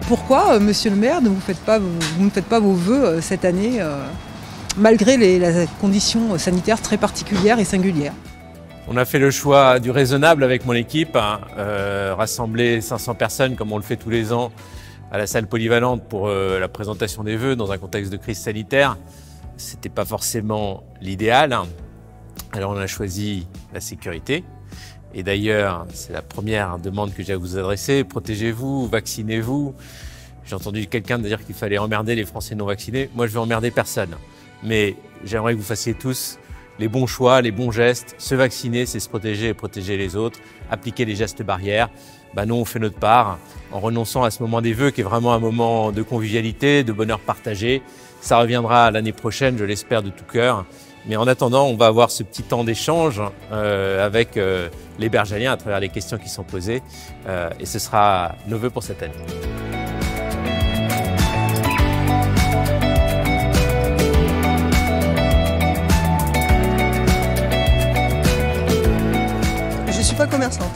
Pourquoi, monsieur le maire, vous ne faites pas vos vœux cette année, malgré les conditions sanitaires très particulières et singulières? On a fait le choix du raisonnable avec mon équipe, rassembler 500 personnes comme on le fait tous les ans à la salle polyvalente pour la présentation des vœux dans un contexte de crise sanitaire. C'était pas forcément l'idéal. Alors on a choisi la sécurité. Et d'ailleurs, c'est la première demande que j'ai à vous adresser. Protégez-vous, vaccinez-vous. J'ai entendu quelqu'un dire qu'il fallait emmerder les Français non vaccinés. Moi, je vais emmerder personne. Mais j'aimerais que vous fassiez tous les bons choix, les bons gestes. Se vacciner, c'est se protéger et protéger les autres. Appliquer les gestes barrières. Nous, on fait notre part en renonçant à ce moment des vœux qui est vraiment un moment de convivialité, de bonheur partagé. Ça reviendra l'année prochaine, je l'espère de tout cœur. Mais en attendant, on va avoir ce petit temps d'échange avec les Bergaliens à travers les questions qui sont posées. Et ce sera nos vœux pour cette année. Je ne suis pas commerçante.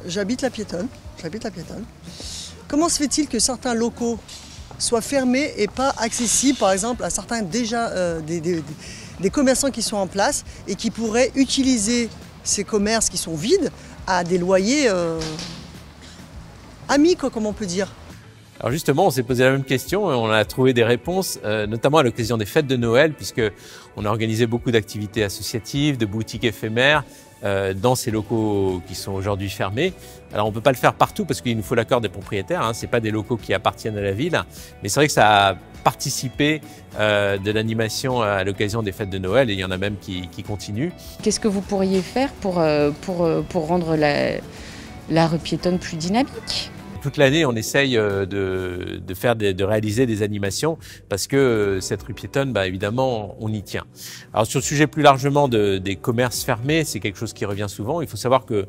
J'habite la piétonne. Comment se fait-il que certains locaux soient fermés et pas accessibles, par exemple, à certains des commerçants qui sont en place et qui pourraient utiliser ces commerces qui sont vides à des loyers amis, comme on peut dire? Alors justement, on s'est posé la même question et on a trouvé des réponses, notamment à l'occasion des fêtes de Noël, puisque on a organisé beaucoup d'activités associatives, de boutiques éphémères dans ces locaux qui sont aujourd'hui fermés. Alors on ne peut pas le faire partout parce qu'il nous faut l'accord des propriétaires, ce n'est pas des locaux qui appartiennent à la ville, mais c'est vrai que ça a participé de l'animation à l'occasion des fêtes de Noël et il y en a même qui continuent. Qu'est-ce que vous pourriez faire pour rendre la rue piétonne plus dynamique? Toute l'année, on essaye de réaliser des animations parce que cette rue piétonne, évidemment, on y tient. Alors sur le sujet plus largement des commerces fermés, c'est quelque chose qui revient souvent. Il faut savoir que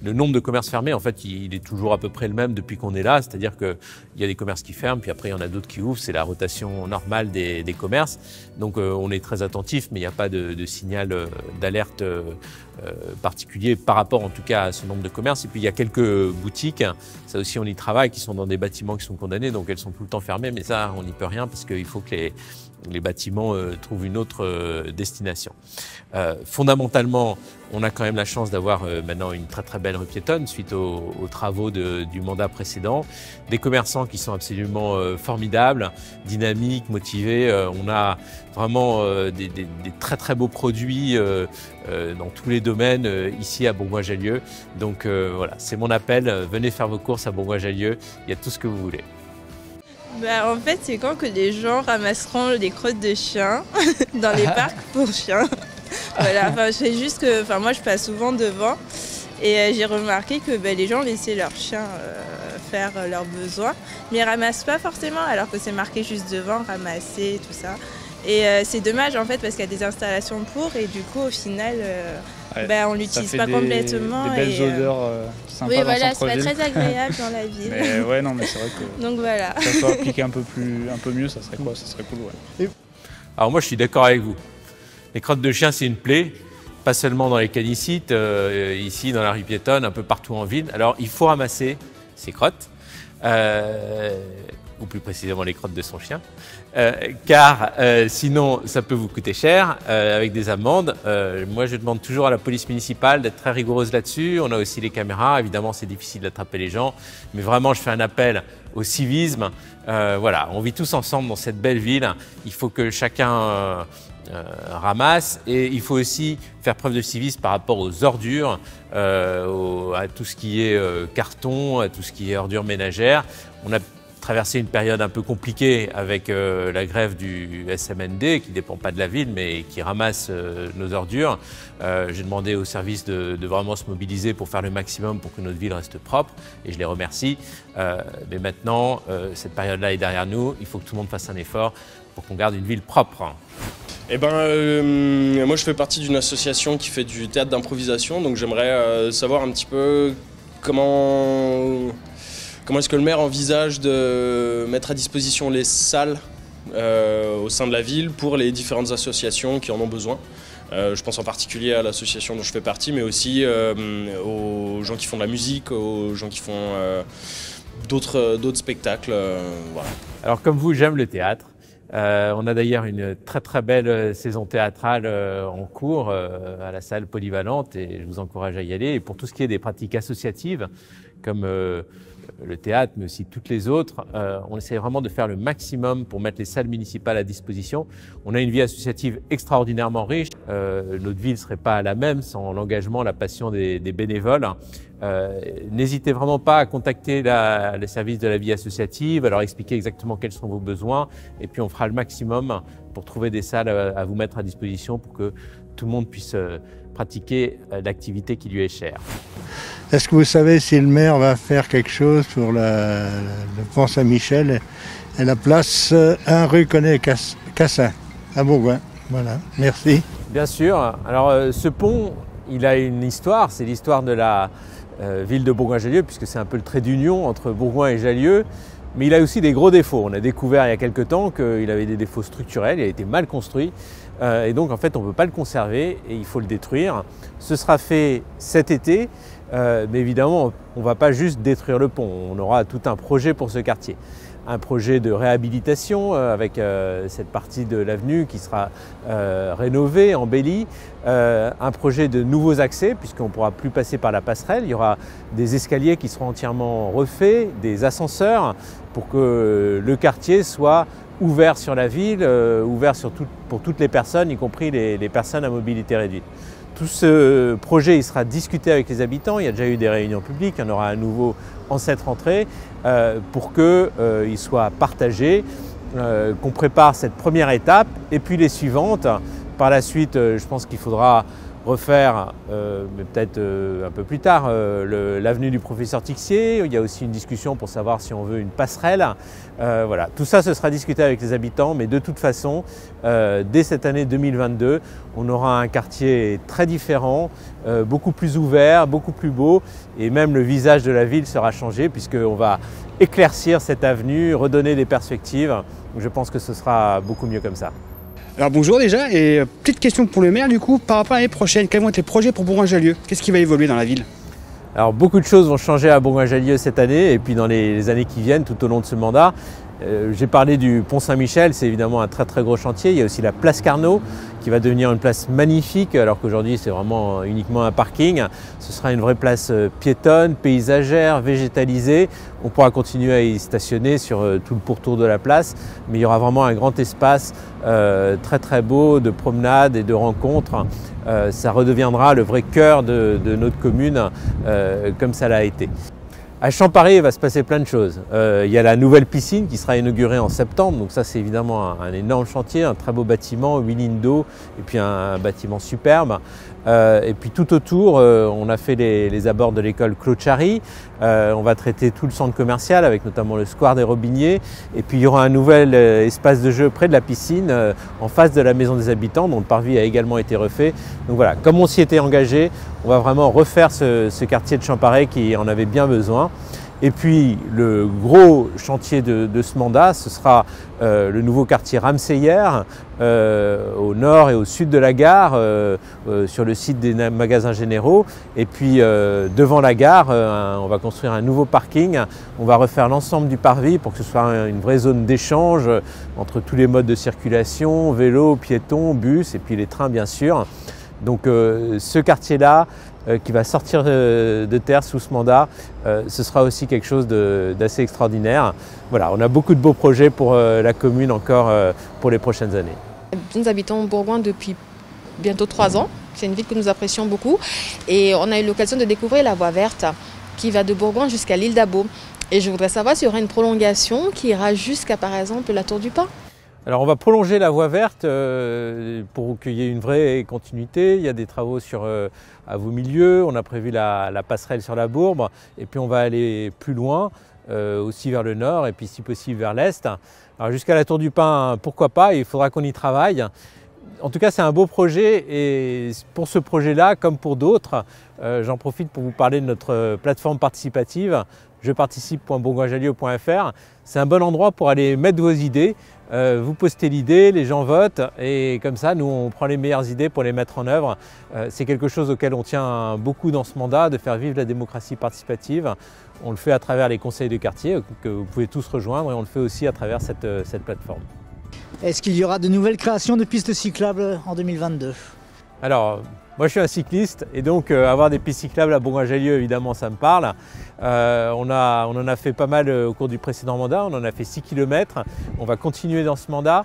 le nombre de commerces fermés, en fait, il est toujours à peu près le même depuis qu'on est là. C'est-à-dire qu'il y a des commerces qui ferment, puis après, il y en a d'autres qui ouvrent. C'est la rotation normale des commerces. Donc, on est très attentif, mais il n'y a pas de signal d'alerte particulier par rapport, en tout cas, à ce nombre de commerces. Et puis, il y a quelques boutiques, ça aussi, on y travaille, qui sont dans des bâtiments qui sont condamnés. Donc, elles sont tout le temps fermées. Mais ça, on n'y peut rien parce qu'il faut que les bâtiments trouvent une autre destination. Fondamentalement, on a quand même la chance d'avoir maintenant une très très belle rue piétonne suite aux travaux du mandat précédent. Des commerçants qui sont absolument formidables, dynamiques, motivés. On a vraiment des très très beaux produits dans tous les domaines ici à Bourgoin-Jallieu. Donc voilà, c'est mon appel, venez faire vos courses à Bourgoin-Jallieu, il y a tout ce que vous voulez. En fait, c'est quand que les gens ramasseront les crottes de chiens dans les parcs pour chiens. Voilà, c'est juste que moi je passe souvent devant et j'ai remarqué que les gens laissaient leurs chiens faire leurs besoins, mais ils ramassent pas forcément alors que c'est marqué juste devant, ramasser, tout ça. Et c'est dommage en fait parce qu'il y a des installations pour et du coup au final on l'utilise pas complètement. Des belles odeurs sympas. Oui, dans voilà, le c'est pas centre-ville. très agréable dans la ville. Mais ouais, non, mais c'est vrai que Donc voilà. ça soit appliqué un peu mieux, ça serait quoi? Ça serait cool, ouais. Alors moi, je suis d'accord avec vous. Les crottes de chien, c'est une plaie, pas seulement dans les canicites, ici dans la rue piétonne, un peu partout en ville. Alors il faut ramasser ces crottes, ou plus précisément les crottes de son chien, car sinon ça peut vous coûter cher avec des amendes. Moi je demande toujours à la police municipale d'être très rigoureuse là-dessus. On a aussi les caméras, évidemment c'est difficile d'attraper les gens, mais vraiment je fais un appel au civisme. Voilà, on vit tous ensemble dans cette belle ville, il faut que chacun ramasse et il faut aussi faire preuve de civisme par rapport aux ordures, à tout ce qui est carton, à tout ce qui est ordures ménagères. On a traversé une période un peu compliquée avec la grève du SMND qui ne dépend pas de la ville mais qui ramasse nos ordures. J'ai demandé au service de vraiment se mobiliser pour faire le maximum pour que notre ville reste propre et je les remercie. Mais maintenant, cette période-là est derrière nous, il faut que tout le monde fasse un effort pour qu'on garde une ville propre. Moi je fais partie d'une association qui fait du théâtre d'improvisation, donc j'aimerais savoir un petit peu comment est-ce que le maire envisage de mettre à disposition les salles au sein de la ville pour les différentes associations qui en ont besoin. Je pense en particulier à l'association dont je fais partie, mais aussi aux gens qui font de la musique, aux gens qui font d'autres spectacles. Voilà. Alors comme vous, j'aime le théâtre. On a d'ailleurs une très belle saison théâtrale en cours à la salle polyvalente et je vous encourage à y aller. Et pour tout ce qui est des pratiques associatives, comme le théâtre, mais aussi toutes les autres, on essaie vraiment de faire le maximum pour mettre les salles municipales à disposition. On a une vie associative extraordinairement riche. Notre ville ne serait pas la même sans l'engagement, la passion des bénévoles. N'hésitez vraiment pas à contacter les services de la vie associative, à leur expliquer exactement quels sont vos besoins et puis on fera le maximum pour trouver des salles à vous mettre à disposition pour que tout le monde puisse pratiquer l'activité qui lui est chère. Est-ce que vous savez si le maire va faire quelque chose pour le pont Saint-Michel et la place 1 rue Cassin à Bourgoin? Voilà, merci. Bien sûr. Alors ce pont, il a une histoire, c'est l'histoire de la ville de Bourgoin-Jallieu, puisque c'est un peu le trait d'union entre Bourgoin et Jallieu, mais il a aussi des gros défauts. On a découvert il y a quelques temps qu'il avait des défauts structurels, il a été mal construit, et donc en fait on ne peut pas le conserver et il faut le détruire. Ce sera fait cet été, mais évidemment on ne va pas juste détruire le pont, on aura tout un projet pour ce quartier. Un projet de réhabilitation avec cette partie de l'avenue qui sera rénovée, embellie, un projet de nouveaux accès puisqu'on ne pourra plus passer par la passerelle, il y aura des escaliers qui seront entièrement refaits, des ascenseurs pour que le quartier soit ouvert sur la ville, ouvert pour toutes les personnes, y compris les personnes à mobilité réduite. Tout ce projet il sera discuté avec les habitants, il y a déjà eu des réunions publiques, il y en aura à nouveau en cette rentrée pour qu'il soit partagé, qu'on prépare cette première étape et puis les suivantes. Par la suite, je pense qu'il faudra refaire, mais peut-être un peu plus tard, l'avenue du professeur Tixier. Il y a aussi une discussion pour savoir si on veut une passerelle. Voilà. Tout ça, ce sera discuté avec les habitants, mais de toute façon, dès cette année 2022, on aura un quartier très différent, beaucoup plus ouvert, beaucoup plus beau, et même le visage de la ville sera changé puisqu'on va éclaircir cette avenue, redonner des perspectives. Je pense que ce sera beaucoup mieux comme ça. Alors bonjour déjà, et petite question pour le maire du coup, par rapport à l'année prochaine, quels vont être les projets pour Bourgoin-Jallieu? Qu'est-ce qui va évoluer dans la ville? Alors beaucoup de choses vont changer à Bourgoin-Jallieu cette année et puis dans les années qui viennent tout au long de ce mandat. J'ai parlé du pont Saint-Michel, c'est évidemment un très gros chantier. Il y a aussi la place Carnot qui va devenir une place magnifique alors qu'aujourd'hui c'est vraiment uniquement un parking. Ce sera une vraie place piétonne, paysagère, végétalisée. On pourra continuer à y stationner sur tout le pourtour de la place, mais il y aura vraiment un grand espace très beau de promenade et de rencontres. Ça redeviendra le vrai cœur de notre commune comme ça l'a été. À Champaret, il va se passer plein de choses. Il y a la nouvelle piscine qui sera inaugurée en septembre, donc ça c'est évidemment un énorme chantier, un très beau bâtiment, 8 lignes d'eau et puis un bâtiment superbe. Et puis tout autour, on a fait les abords de l'école Claude Chary. On va traiter tout le centre commercial avec notamment le square des Robiniers. Et puis il y aura un nouvel espace de jeu près de la piscine, en face de la maison des habitants, dont le parvis a également été refait. Donc voilà, comme on s'y était engagé, on va vraiment refaire ce quartier de Champaret qui en avait bien besoin. Et puis le gros chantier de ce mandat, ce sera le nouveau quartier Ramseyer, au nord et au sud de la gare, sur le site des magasins généraux. Et puis devant la gare, on va construire un nouveau parking. On va refaire l'ensemble du parvis pour que ce soit une vraie zone d'échange entre tous les modes de circulation, vélo, piétons, bus et puis les trains bien sûr. Donc ce quartier-là, qui va sortir de terre sous ce mandat, ce sera aussi quelque chose d'assez extraordinaire. Voilà, on a beaucoup de beaux projets pour la commune encore pour les prochaines années. Nous habitons Bourgoin depuis bientôt 3 ans. C'est une ville que nous apprécions beaucoup et on a eu l'occasion de découvrir la voie verte qui va de Bourgoin jusqu'à l'île d'Abo. Et je voudrais savoir s'il y aura une prolongation qui ira jusqu'à par exemple la Tour du Pin. Alors on va prolonger la voie verte pour qu'il y ait une vraie continuité. Il y a des travaux à Vaumilieu, on a prévu la passerelle sur la Bourbe et puis on va aller plus loin, aussi vers le nord et puis si possible vers l'est. Alors jusqu'à la Tour du Pin, pourquoi pas, il faudra qu'on y travaille. En tout cas c'est un beau projet et pour ce projet-là, comme pour d'autres, j'en profite pour vous parler de notre plateforme participative jeparticipe.bourgoinjallieu.fr. C'est un bon endroit pour aller mettre vos idées. Vous postez l'idée, les gens votent et comme ça, nous, on prend les meilleures idées pour les mettre en œuvre. C'est quelque chose auquel on tient beaucoup dans ce mandat, de faire vivre la démocratie participative. On le fait à travers les conseils de quartier que vous pouvez tous rejoindre et on le fait aussi à travers cette plateforme. Est-ce qu'il y aura de nouvelles créations de pistes cyclables en 2022? Alors, moi je suis un cycliste et donc avoir des pistes cyclables à Bourgoin-Jallieu, évidemment, ça me parle. On en a fait pas mal au cours du précédent mandat, on en a fait 6 km. On va continuer dans ce mandat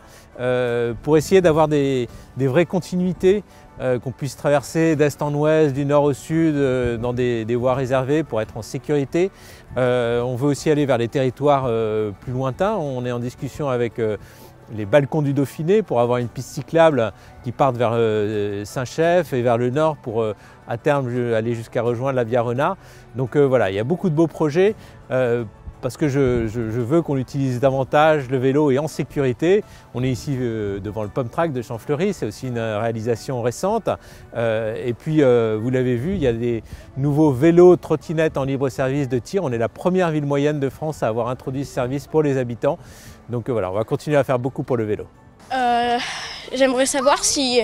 pour essayer d'avoir des vraies continuités, qu'on puisse traverser d'est en ouest, du nord au sud, dans des voies réservées pour être en sécurité. On veut aussi aller vers les territoires plus lointains. On est en discussion avec les balcons du Dauphiné pour avoir une piste cyclable qui parte vers Saint-Chef et vers le nord pour à terme aller jusqu'à rejoindre la Via Renard. Donc voilà, il y a beaucoup de beaux projets parce que je veux qu'on utilise davantage le vélo et en sécurité. On est ici devant le Pump Track de Champfleury, c'est aussi une réalisation récente. Et puis vous l'avez vu, il y a des nouveaux vélos trottinettes en libre service de tir. On est la première ville moyenne de France à avoir introduit ce service pour les habitants. Donc voilà, on va continuer à faire beaucoup pour le vélo. J'aimerais savoir si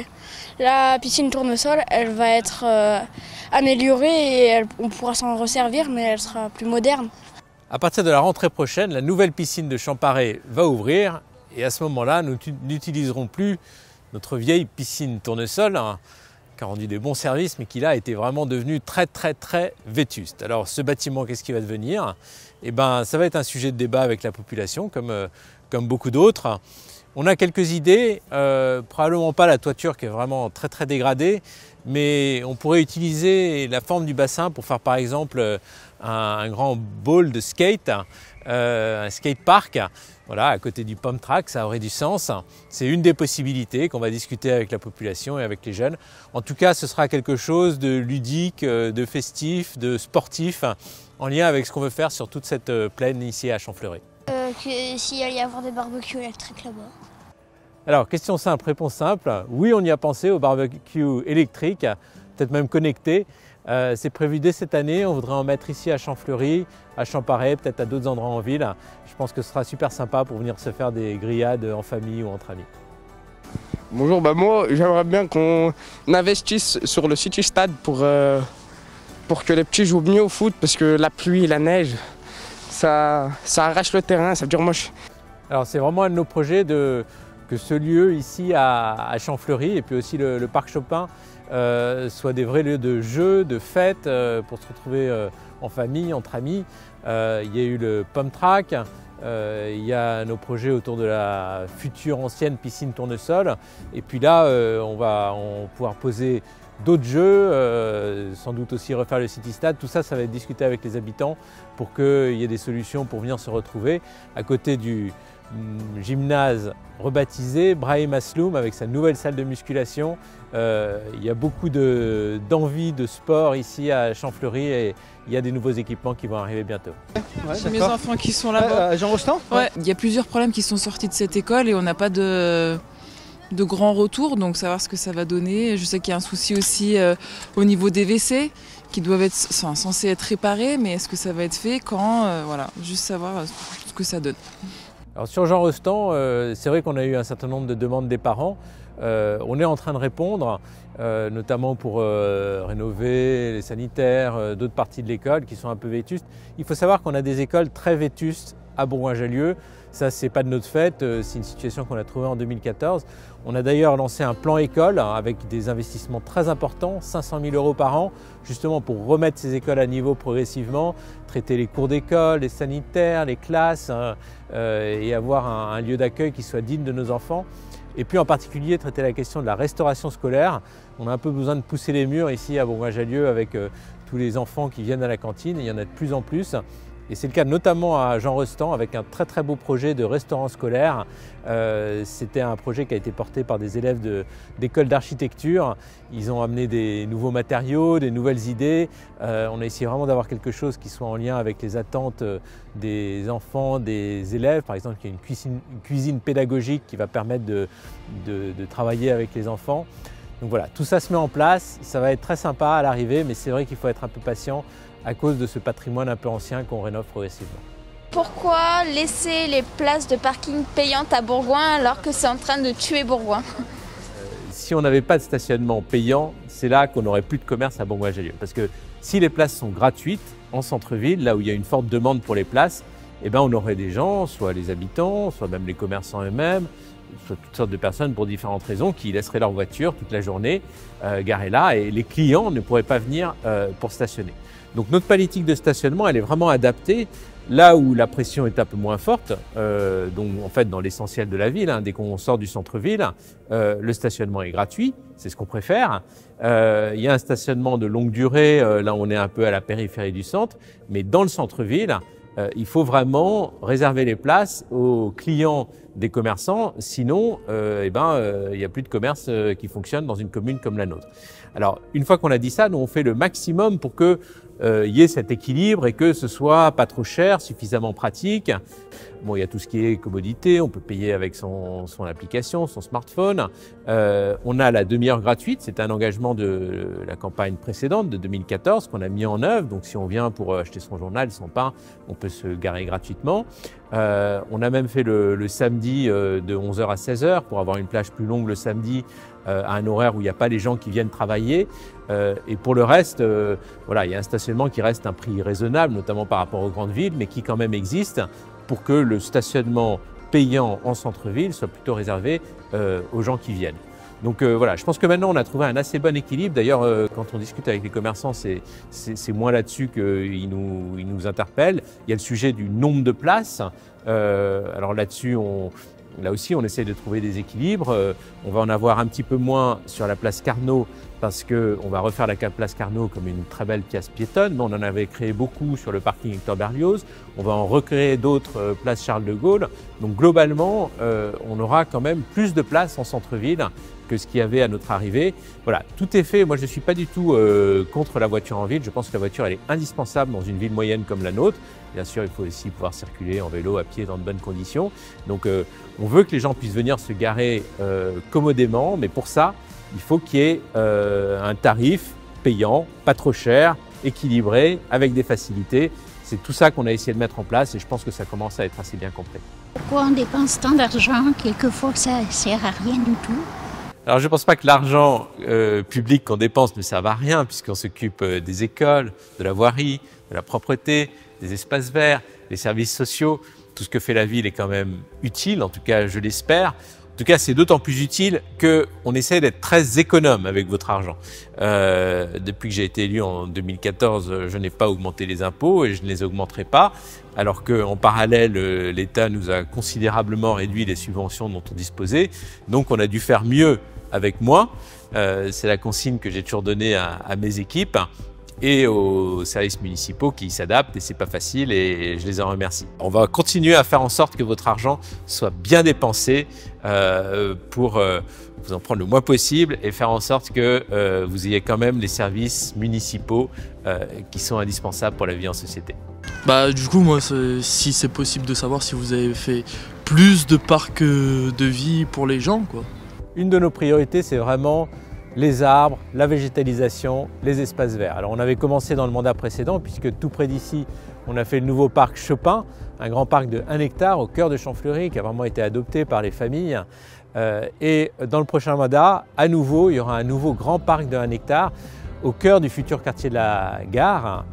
la piscine Tournesol, elle va être améliorée et on pourra s'en resservir, mais elle sera plus moderne. À partir de la rentrée prochaine, la nouvelle piscine de Champaret va ouvrir et à ce moment-là, nous n'utiliserons plus notre vieille piscine Tournesol, qui a rendu des bons services, mais qui là était vraiment devenu très vétuste. Alors ce bâtiment, qu'est-ce qui va devenir? Eh ben, ça va être un sujet de débat avec la population, comme beaucoup d'autres. On a quelques idées, probablement pas la toiture qui est vraiment très dégradée, mais on pourrait utiliser la forme du bassin pour faire par exemple un grand bowl de skate, un skatepark, voilà, à côté du Pump Track, ça aurait du sens. C'est une des possibilités qu'on va discuter avec la population et avec les jeunes. En tout cas, ce sera quelque chose de ludique, de festif, de sportif, en lien avec ce qu'on veut faire sur toute cette plaine ici à Champfleury. S'il y allait y avoir des barbecues électriques là-bas. Alors, question simple, réponse simple. Oui, on y a pensé au barbecue électrique, peut-être même connecté. C'est prévu dès cette année. On voudrait en mettre ici à Champfleury, à Champaret, peut-être à d'autres endroits en ville. Je pense que ce sera super sympa pour venir se faire des grillades en famille ou entre amis. Bonjour, moi j'aimerais bien qu'on investisse sur le City Stade pour que les petits jouent mieux au foot parce que la pluie et la neige, ça arrache le terrain, ça veut dire moche. Alors c'est vraiment un de nos projets que ce lieu ici à Champfleury et puis aussi le parc Chopin soient des vrais lieux de jeu, de fête pour se retrouver en famille, entre amis. Il y a eu le Pump Track, il y a nos projets autour de la future ancienne piscine Tournesol et puis là on va pouvoir poser d'autres jeux, sans doute aussi refaire le City Stade. Tout ça, ça va être discuté avec les habitants pour qu'il y ait des solutions pour venir se retrouver à côté du gymnase rebaptisé Brahim Asloum avec sa nouvelle salle de musculation. Il y a beaucoup d'envie de sport ici à Champfleury et il y a des nouveaux équipements qui vont arriver bientôt. Ouais, j'ai mes enfants qui sont là-bas. Jean Rostand? Ouais. Il y a plusieurs problèmes qui sont sortis de cette école et on n'a pas de grands retours, donc savoir ce que ça va donner. Je sais qu'il y a un souci aussi au niveau des WC qui doivent être censés être réparés, mais est-ce que ça va être fait quand voilà, juste savoir ce que ça donne. Alors sur Jean Rostand, c'est vrai qu'on a eu un certain nombre de demandes des parents. On est en train de répondre, notamment pour rénover les sanitaires, d'autres parties de l'école qui sont un peu vétustes. Il faut savoir qu'on a des écoles très vétustes à Bourgoin-Jallieu. Ça, c'est pas de notre fait, c'est une situation qu'on a trouvée en 2014. On a d'ailleurs lancé un plan école avec des investissements très importants, 500 000 € par an, justement pour remettre ces écoles à niveau progressivement, traiter les cours d'école, les sanitaires, les classes et avoir un lieu d'accueil qui soit digne de nos enfants. Et puis en particulier traiter la question de la restauration scolaire. On a un peu besoin de pousser les murs ici à Bourgoin-Jallieu avec tous les enfants qui viennent à la cantine, et il y en a de plus en plus. Et c'est le cas notamment à Jean Rostand avec un très beau projet de restaurant scolaire. C'était un projet qui a été porté par des élèves d'école d'architecture. Ils ont amené des nouveaux matériaux, des nouvelles idées. On a essayé vraiment d'avoir quelque chose qui soit en lien avec les attentes des enfants, des élèves. Par exemple, il y a une cuisine pédagogique qui va permettre de travailler avec les enfants. Donc voilà, tout ça se met en place, ça va être très sympa à l'arrivée, mais c'est vrai qu'il faut être un peu patient à cause de ce patrimoine un peu ancien qu'on rénove progressivement. Pourquoi laisser les places de parking payantes à Bourgoin alors que c'est en train de tuer Bourgoin? Si on n'avait pas de stationnement payant, c'est là qu'on n'aurait plus de commerce à Bourgoin-Jallieu. Parce que si les places sont gratuites en centre-ville, là où il y a une forte demande pour les places, eh ben on aurait des gens, soit les habitants, soit même les commerçants eux-mêmes, soit toutes sortes de personnes pour différentes raisons qui laisseraient leur voiture toute la journée garée là et les clients ne pourraient pas venir pour stationner. Donc notre politique de stationnement, elle est vraiment adaptée là où la pression est un peu moins forte, donc en fait dans l'essentiel de la ville, hein, dès qu'on sort du centre-ville, le stationnement est gratuit, c'est ce qu'on préfère. Il y a un stationnement de longue durée, là on est un peu à la périphérie du centre, mais dans le centre-ville, il faut vraiment réserver les places aux clients des commerçants, sinon il n'y a plus de commerce qui fonctionne dans une commune comme la nôtre. Alors une fois qu'on a dit ça, nous on fait le maximum pour que y ait cet équilibre et que ce soit pas trop cher, suffisamment pratique. Bon, il y a tout ce qui est commodité, on peut payer avec son application, son smartphone. On a la demi-heure gratuite, c'est un engagement de la campagne précédente de 2014 qu'on a mis en œuvre. Donc si on vient pour acheter son journal, son pain, on peut se garer gratuitement. On a même fait le samedi de 11h à 16h pour avoir une plage plus longue le samedi à un horaire où il n'y a pas les gens qui viennent travailler. Et pour le reste, voilà, il y a un stationnement qui reste un prix raisonnable, notamment par rapport aux grandes villes, mais qui quand même existe pour que le stationnement payant en centre-ville soit plutôt réservé aux gens qui viennent. Donc voilà, je pense que maintenant on a trouvé un assez bon équilibre. D'ailleurs, quand on discute avec les commerçants, c'est moins là-dessus qu'ils nous interpellent. Il y a le sujet du nombre de places. Alors là-dessus, là aussi, on essaie de trouver des équilibres. On va en avoir un petit peu moins sur la place Carnot parce qu'on va refaire la place Carnot comme une très belle pièce piétonne. Mais on en avait créé beaucoup sur le parking Hector Berlioz. On va en recréer d'autres place Charles de Gaulle. Donc globalement, on aura quand même plus de places en centre-ville que ce qu'il y avait à notre arrivée. Voilà, tout est fait. Moi, je ne suis pas du tout contre la voiture en ville. Je pense que la voiture, elle est indispensable dans une ville moyenne comme la nôtre. Bien sûr, il faut aussi pouvoir circuler en vélo, à pied, dans de bonnes conditions. Donc, on veut que les gens puissent venir se garer commodément, mais pour ça, il faut qu'il y ait un tarif payant, pas trop cher, équilibré, avec des facilités. C'est tout ça qu'on a essayé de mettre en place et je pense que ça commence à être assez bien compris. Pourquoi on dépense tant d'argent? Quelquefois, ça ne sert à rien du tout. Alors je ne pense pas que l'argent public qu'on dépense ne serve à rien puisqu'on s'occupe des écoles, de la voirie, de la propreté, des espaces verts, des services sociaux. Tout ce que fait la ville est quand même utile, en tout cas je l'espère. En tout cas, c'est d'autant plus utile qu'on essaie d'être très économe avec votre argent. Depuis que j'ai été élu en 2014, je n'ai pas augmenté les impôts et je ne les augmenterai pas. Alors qu'en parallèle, l'État nous a considérablement réduit les subventions dont on disposait. Donc on a dû faire mieux avec moi. C'est la consigne que j'ai toujours donnée à mes équipes et aux services municipaux qui s'adaptent et c'est pas facile et je les en remercie. On va continuer à faire en sorte que votre argent soit bien dépensé pour vous en prendre le moins possible et faire en sorte que vous ayez quand même les services municipaux qui sont indispensables pour la vie en société. Bah du coup moi si c'est possible de savoir si vous avez fait plus de parcs de vie pour les gens quoi. Une de nos priorités c'est vraiment les arbres, la végétalisation, les espaces verts. Alors on avait commencé dans le mandat précédent puisque tout près d'ici on a fait le nouveau parc Chopin, un grand parc de 1 hectare au cœur de Champfleury qui a vraiment été adopté par les familles. Et dans le prochain mandat, à nouveau, il y aura un nouveau grand parc de 1 hectare au cœur du futur quartier de la Gare,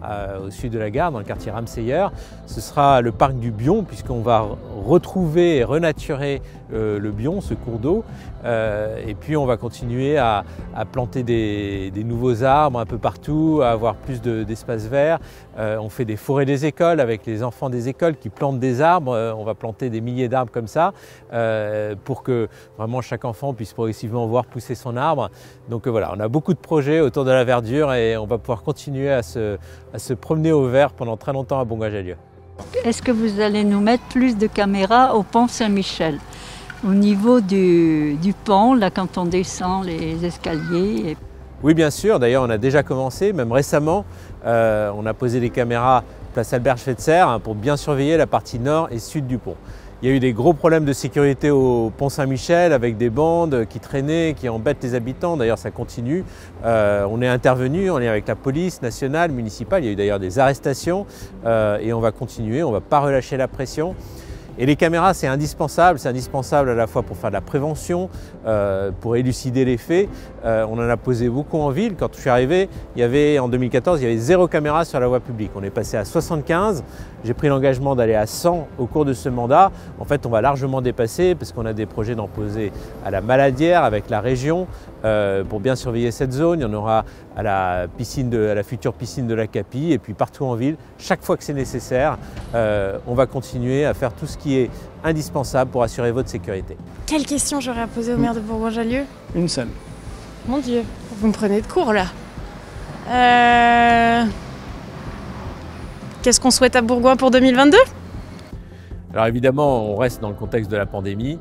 au sud de la Gare, dans le quartier Ramseyer. Ce sera le parc du Bion, puisqu'on va retrouver et renaturer le Bion, ce cours d'eau. Et puis on va continuer à planter des nouveaux arbres un peu partout, à avoir plus d'espaces verts. On fait des forêts des écoles avec les enfants des écoles qui plantent des arbres. On va planter des milliers d'arbres comme ça pour que vraiment chaque enfant puisse progressivement voir pousser son arbre. Donc voilà, on a beaucoup de projets autour de la verdure et on va pouvoir continuer à se promener au vert pendant très longtemps à Bourgoin-Jallieu. Est-ce que vous allez nous mettre plus de caméras au pont Saint-Michel? Au niveau du pont, là quand on descend les escaliers? Oui bien sûr, d'ailleurs on a déjà commencé, même récemment, on a posé des caméras place Albert Schweitzer pour bien surveiller la partie nord et sud du pont. Il y a eu des gros problèmes de sécurité au pont Saint-Michel avec des bandes qui traînaient, qui embêtent les habitants. D'ailleurs, ça continue. On est intervenu, on est avec la police nationale, municipale. Il y a eu d'ailleurs des arrestations et on va continuer, on ne va pas relâcher la pression. Et les caméras, c'est indispensable à la fois pour faire de la prévention, pour élucider les faits. On en a posé beaucoup en ville. Quand je suis arrivé, en 2014, il y avait 0 caméra sur la voie publique. On est passé à 75. J'ai pris l'engagement d'aller à 100 au cours de ce mandat. En fait, on va largement dépasser parce qu'on a des projets d'en poser à la Maladière avec la région pour bien surveiller cette zone. Il y en aura à la future piscine de la Capille et puis partout en ville. Chaque fois que c'est nécessaire, on va continuer à faire tout ce qui est indispensable pour assurer votre sécurité. Quelle question j'aurais à poser au maire de Bourgoin-Jallieu? Une seule. Mon Dieu, vous me prenez de court là. Qu'est-ce qu'on souhaite à Bourgoin pour 2022? Alors évidemment, on reste dans le contexte de la pandémie.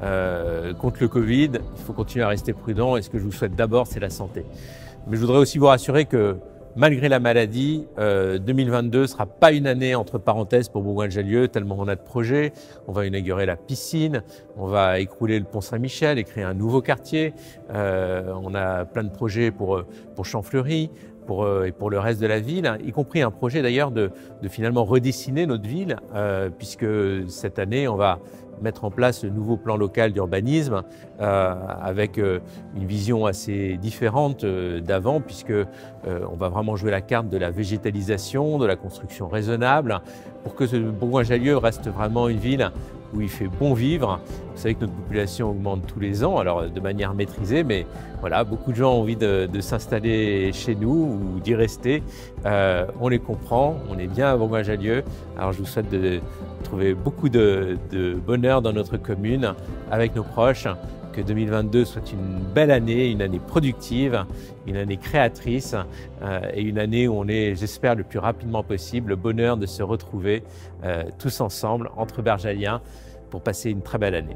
Contre le Covid, il faut continuer à rester prudent et ce que je vous souhaite d'abord, c'est la santé. Mais je voudrais aussi vous rassurer que malgré la maladie, 2022 ne sera pas une année entre parenthèses pour Bourgoin-Jallieu, tellement on a de projets. On va inaugurer la piscine, on va écrouler le pont Saint-Michel et créer un nouveau quartier. On a plein de projets pour Champfleury. Et pour le reste de la ville, y compris un projet d'ailleurs de finalement redessiner notre ville, puisque cette année, on va mettre en place le nouveau plan local d'urbanisme avec une vision assez différente d'avant, puisque on va vraiment jouer la carte de la végétalisation, de la construction raisonnable, pour que Bourgoin-Jallieu reste vraiment une ville où il fait bon vivre. Vous savez que notre population augmente tous les ans, alors de manière maîtrisée, mais voilà, beaucoup de gens ont envie de s'installer chez nous ou d'y rester. On les comprend, on est bien à Bourgoin-Jallieu. Alors je vous souhaite de trouver beaucoup de bonheur dans notre commune avec nos proches. Que 2022 soit une belle année, une année productive, une année créatrice et une année où on est, j'espère, le plus rapidement possible, le bonheur de se retrouver tous ensemble entre Bergaliens pour passer une très belle année.